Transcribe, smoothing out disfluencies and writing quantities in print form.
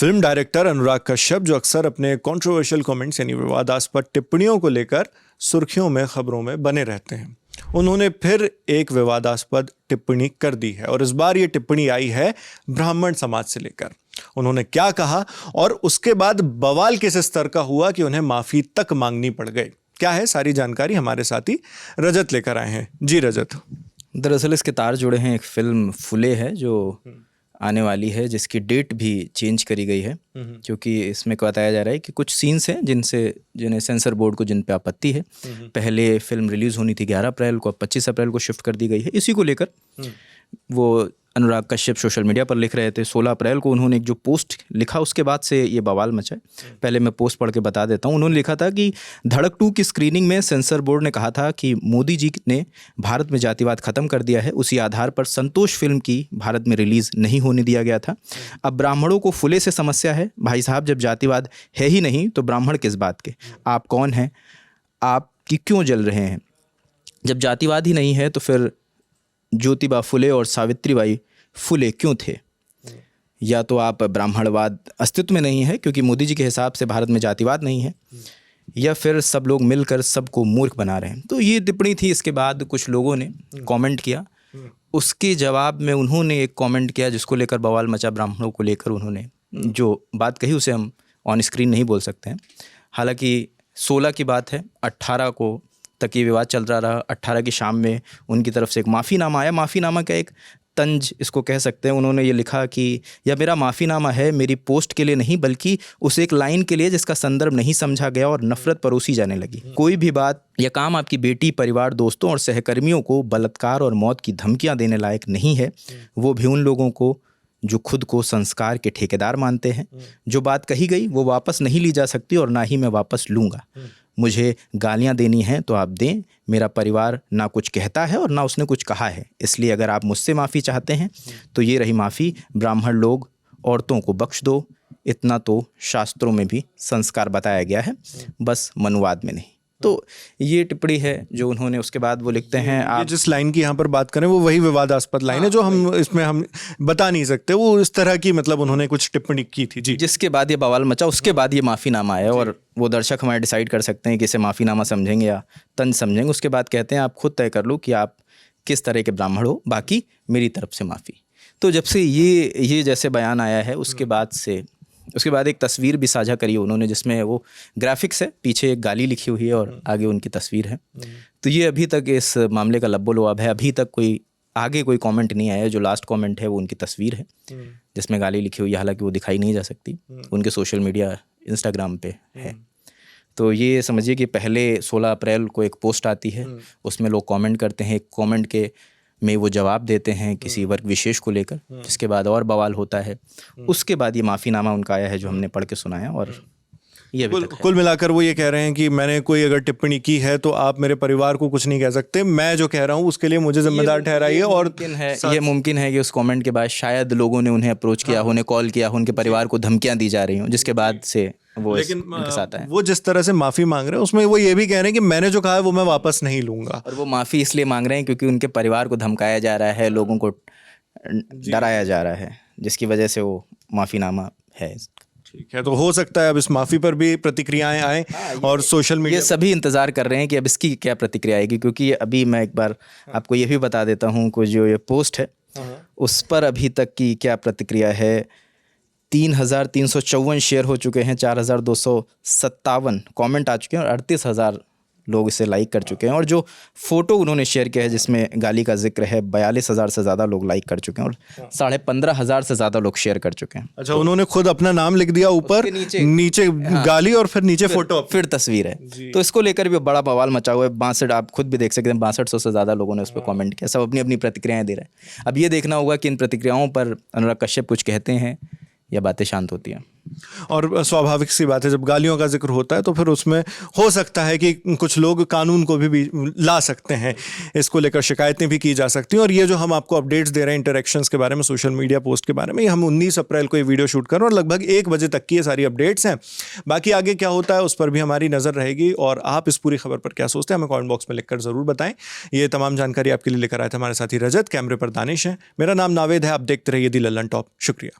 Film director Anurag Kashyap, जो अक्सर अपने कंट्रोवर्शियल कमेंट्स यानी विवादास्पद टिप्पणियों को लेकर सुर्खियों में, खबरों में बने रहते हैं, उन्होंने फिर एक विवादास्पद टिप्पणी कर दी है। और इस बार ये टिप्पणी आई है ब्राह्मण समाज से लेकर। उन्होंने क्या कहा और उसके बाद बवाल किस स्तर का हुआ कि उन्हें माफी तक मांगनी पड़ गई, क्या है सारी जानकारी हमारे साथी रजत लेकर आए हैं। जी रजत। दरअसल इसके तार जुड़े हैं। एक फिल्म फुले है जो आने वाली है, जिसकी डेट भी चेंज करी गई है, क्योंकि इसमें बताया जा रहा है कि कुछ सीन्स हैं जिन्हें सेंसर बोर्ड को जिन पे आपत्ति है। पहले फिल्म रिलीज़ होनी थी 11 अप्रैल को, अब 25 अप्रैल को शिफ्ट कर दी गई है। इसी को लेकर वो अनुराग कश्यप सोशल मीडिया पर लिख रहे थे। 16 अप्रैल को उन्होंने एक जो पोस्ट लिखा, उसके बाद से ये बवाल मचा है। पहले मैं पोस्ट पढ़ के बता देता हूँ। उन्होंने लिखा था कि धड़क 2 की स्क्रीनिंग में सेंसर बोर्ड ने कहा था कि मोदी जी ने भारत में जातिवाद खत्म कर दिया है। उसी आधार पर संतोष फिल्म की भारत में रिलीज़ नहीं होने दिया गया था। अब ब्राह्मणों को फुले से समस्या है। भाई साहब, जब जातिवाद है ही नहीं तो ब्राह्मण किस बात के? आप कौन हैं? आप क्यों जल रहे हैं? जब जातिवाद ही नहीं है तो फिर ज्योतिबा फुले और सावित्रीबाई फुले क्यों थे? या तो आप ब्राह्मणवाद अस्तित्व में नहीं है क्योंकि मोदी जी के हिसाब से भारत में जातिवाद नहीं है, या फिर सब लोग मिलकर सबको मूर्ख बना रहे हैं। तो ये टिप्पणी थी। इसके बाद कुछ लोगों ने कमेंट किया। उसके जवाब में उन्होंने एक कमेंट किया जिसको लेकर बवाल मचा। ब्राह्मणों को लेकर उन्होंने जो बात कही उसे हम ऑन स्क्रीन नहीं बोल सकते हैं। हालांकि 16 की बात है, 18 को तक ये विवाद चल रहा। 18 की शाम में उनकी तरफ से एक माफ़ीनामा आया। माफ़ीनामा का एक तंज इसको कह सकते हैं। उन्होंने ये लिखा कि यह मेरा माफ़ीनामा है, मेरी पोस्ट के लिए नहीं बल्कि उस एक लाइन के लिए जिसका संदर्भ नहीं समझा गया और नफरत परोसी जाने लगी। कोई भी बात या काम आपकी बेटी, परिवार, दोस्तों और सहकर्मियों को बलात्कार और मौत की धमकियां देने लायक नहीं है। वो भी उन लोगों को जो खुद को संस्कार के ठेकेदार मानते हैं। जो बात कही गई वो वापस नहीं ली जा सकती और ना ही मैं वापस लूँगा। मुझे गालियां देनी हैं तो आप दें। मेरा परिवार ना कुछ कहता है और ना उसने कुछ कहा है, इसलिए अगर आप मुझसे माफ़ी चाहते हैं तो ये रही माफ़ी। ब्राह्मण लोग, औरतों को बख्श दो। इतना तो शास्त्रों में भी संस्कार बताया गया है, बस मनुवाद में नहीं। तो ये टिप्पणी है जो उन्होंने। उसके बाद वो लिखते हैं, आप जिस लाइन की यहाँ पर बात करें वो वही विवादास्पद लाइन है जो हम बता नहीं सकते। वो इस तरह की मतलब उन्होंने कुछ टिप्पणी की थी जी, जिसके बाद ये बवाल मचा। उसके बाद ये माफ़ीनामा आया और वो दर्शक हमारे डिसाइड कर सकते हैं कि इसे माफ़ीनामा समझेंगे या तंज समझेंगे। उसके बाद कहते हैं आप खुद तय कर लो कि आप किस तरह के ब्राह्मण हो, बाकी मेरी तरफ से माफ़ी। तो जब से ये जैसे बयान आया है उसके बाद एक तस्वीर भी साझा करी है उन्होंने, जिसमें वो ग्राफिक्स है, पीछे एक गाली लिखी हुई है और आगे उनकी तस्वीर है। तो ये अभी तक इस मामले का लब्बो-लुआब है। अभी तक कोई कमेंट नहीं आया। जो लास्ट कमेंट है वो उनकी तस्वीर है जिसमें गाली लिखी हुई है। हालांकि वो दिखाई नहीं जा सकती, उनके सोशल मीडिया इंस्टाग्राम पे है। तो ये समझिए कि पहले 16 अप्रैल को एक पोस्ट आती है, उसमें लोग कमेंट करते हैं। एक कमेंट के में वो जवाब देते हैं किसी वर्ग विशेष को लेकर, जिसके बाद और बवाल होता है। उसके बाद ये माफ़ीनामा उनका आया है जो हमने पढ़ के सुनाया। और ये कुल मिलाकर वो ये कह रहे हैं कि मैंने कोई अगर टिप्पणी की है तो आप मेरे परिवार को कुछ नहीं कह सकते। मैं जो कह रहा हूँ उसके लिए मुझे जिम्मेदार ठहराइए। और ये मुमकिन है कि उस कमेंट के बाद शायद लोगों ने उन्हें अप्रोच किया, उन्हें कॉल किया, उनके परिवार को धमकियां दी जा रही हों, जिसके बाद से वो उनके साथ आए। वो जिस तरह से माफ़ी मांग रहे हैं उसमें वो ये भी कह रहे हैं कि मैंने जो कहा है वो मैं वापस नहीं लूँगा। और वो माफ़ी इसलिए मांग रहे हैं क्योंकि उनके परिवार को धमकाया जा रहा है, लोगों को डराया जा रहा है, जिसकी वजह से वो माफ़ीनामा है। ठीक है, तो हो सकता है अब इस माफ़ी पर भी प्रतिक्रियाएं आएँ। और सोशल मीडिया ये सभी इंतज़ार कर रहे हैं कि अब इसकी क्या प्रतिक्रिया आएगी, क्योंकि अभी मैं एक बार आपको ये भी बता देता हूँ कि जो ये पोस्ट है उस पर अभी तक की क्या प्रतिक्रिया है। 3,354 शेयर हो चुके हैं, 4,257 कमेंट आ चुके हैं और 38,000 लोग इसे लाइक कर चुके हैं। और जो फोटो उन्होंने शेयर किया है जिसमें गाली का जिक्र है, 42,000 से ज़्यादा लोग लाइक कर चुके हैं और 15,500 से ज़्यादा लोग शेयर कर चुके हैं। अच्छा, उन्होंने खुद अपना नाम लिख दिया ऊपर, नीचे गाली और फिर नीचे फोटो, फिर तस्वीर है। तो इसको लेकर भी बड़ा बवाल मचा हुआ है। 62, आप खुद भी देख सकते हैं, 6200 से ज़्यादा लोगों ने उस पर कमेंट किया। सब अपनी अपनी प्रतिक्रियाएं दे रहे हैं। अब ये देखना होगा कि इन प्रतिक्रियाओं पर अनुराग कश्यप कुछ कहते हैं या बातें शांत होती हैं। और स्वाभाविक सी बात है, जब गालियों का जिक्र होता है तो फिर उसमें हो सकता है कि कुछ लोग कानून को भी ला सकते हैं। इसको लेकर शिकायतें भी की जा सकती हैं। और ये जो हम आपको अपडेट्स दे रहे हैं इंटरेक्शंस के बारे में, सोशल मीडिया पोस्ट के बारे में, ये हम 19 अप्रैल को ये वीडियो शूट कर रहे हैं और लगभग 1 बजे तक की ये सारी अपडेट्स हैं। बाकी आगे क्या होता है उस पर भी हमारी नज़र रहेगी। और आप इस पूरी खबर पर क्या सोचते हैं हमें कमेंट बॉक्स में लिखकर ज़रूर बताएं। ये तमाम जानकारी आपके लिए लेकर आए थे हमारे साथी रजत। कैमरे पर दानिश है, मेरा नाम नावेद है। आप देखते रहिए दी लल्लन टॉप। शुक्रिया।